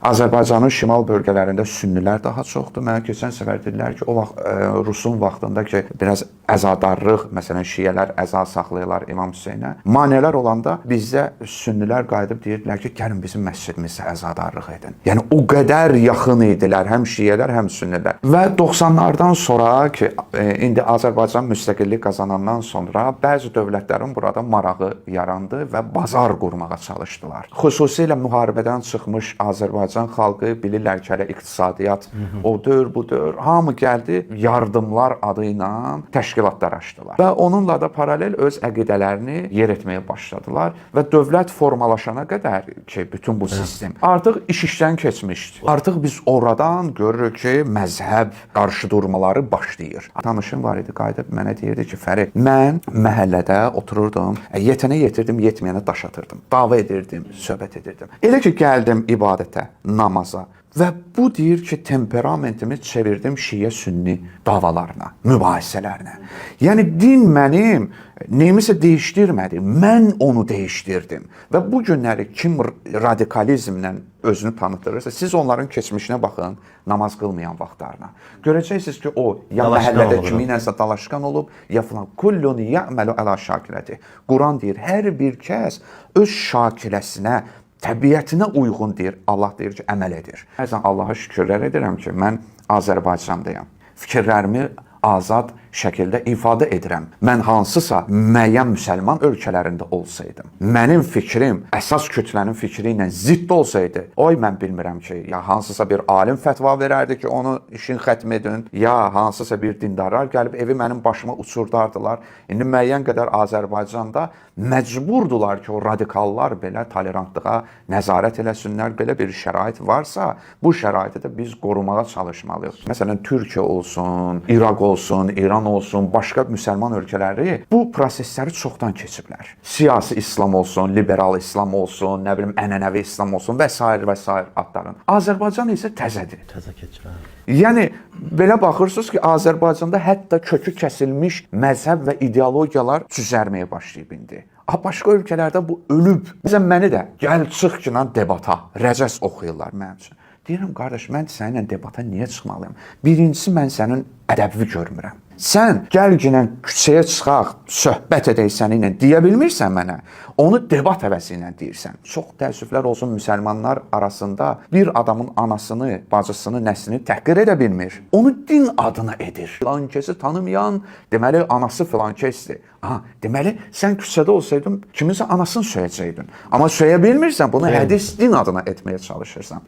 Azərbaycanın şimal bölgələrində sünnilər daha çoxdur. Mənə keçən səfər dedilər ki, o vaxt Rusun vaxtında ki, biraz əzadarlıq, məsələn, şiələr əza saxlayırlar İmam Hüseynə. Maneələr olanda bizdə sünnilər qayıdıb deyirdilər ki, gəlin bizim məscidimizdə əzadarlıq edin. Yəni o qədər yaxın idilər həm şiələr, həm sünnilər. Və 90-lardan sonra ki, indi Azərbaycan müstəqillik qazanandan sonra bəzi dövlətlərin burada marağı yarandı və bazar qurmağa çalışdılar. Xüsusilə müharibədən çıxmış Azərbaycan xalqı bilirlər ki, hələ iqtisadiyyat odur, budur. Hamı gəldi, yardımlar adı ilə təşkilatlar açdılar. Və onunla da paralel öz əqidələrini yer etməyə başladılar və dövlət formalaşana qədər ki, bütün bu sistem artıq iş işdən keçmişdi. Artıq biz oradan görürük ki, məzhəb qarşıdurmaları başlayır. Tanışım var idi, qayıdıb mənə deyirdi ki, Fərid, mən məhəllədə otururdum, yetənə yetirdim, yetməyənə daş atırdım, dava edirdim, söhbət edirdim. Elə ki, gəldim ibadətə, namaza və bu deyir ki, temperamentimi çevirdim şiə-sünni davalarına, mübahisələrinə. Yəni, din mənim neyimisə dəyişdirmədi, mən onu dəyişdirdim. Və bu günləri kim radikalizmlə özünü tanıtırırsa, siz onların keçmişinə baxın, namaz qılmayan vaxtlarına. Görəcəksiniz ki, o ya məhəllədə kiminləsə dalaşqan olub, ya filan. Kullun ya'məlu əla şakiləti. Quran deyir, hər bir kəs öz şakiləsinə, təbiətinə uyğun deyir, Allah deyir ki, əməl edir. Bəzən Allaha şükürlər edirəm ki, mən Azərbaycandayam. Fikirlərimi azad şəkildə ifadə edirəm. Mən hansısa müəyyən müsəlman ölkələrində olsaydım, mənim fikrim əsas kütlənin fikri ilə zidd olsaydı, mən bilmirəm ki, ya hansısa bir alim fətva verərdi ki, onu işin xətm edin, ya hansısa bir dindarlar gəlib evi mənim başıma uçurdardılar. İndi müəyyən qədər Azərbaycanda məcburdular ki, o radikallar belə tolerantlığa nəzarət eləsinlər, belə bir şərait varsa, bu şəraiti də biz qorumağa çalışmalıyıq. Məsələn, Türkiyə olsun, İraq olsun, İran olsun, başqa müsəlman ölkələri bu prosesləri çoxdan keçiblər. Siyasi İslam olsun, liberal İslam olsun, nə bilim, ənənəvi İslam olsun və s. və s. adların. Azərbaycan isə təzədir. Təzə keçir. Yəni, belə baxırsınız ki, Azərbaycanda hətta kökü kəsilmiş məzhəb və ideologiyalar cüzərməyə başlayıb indi. Başqa ölkələrdə bu ölüb. Məsələn, məni də gəl çıx ki, debata, rəcəs oxuyurlar mənim üçün. Deyirəm, qardaş, mən səninlə debata niyə çıxmalıyım? Birincisi, mən sənin ədəbini görmürəm. Sən gəl ginən küçəyə çıxaq, söhbət edək səninlə deyə bilmirsən mənə. Onu debat əvəzi ilə deyirsən. Çox təəssüflər olsun müsəlmanlar arasında bir adamın anasını, bacısını, nəslini təhqir edə bilmir. Onu din adına edir. Filankesi tanımayan, deməli anası filankesdir. Deməli sən küçədə olsaydın kiminsə anasını söyəcəydin. Amma söyə bilmirsən, bunu hədis din adına etməyə çalışırsan.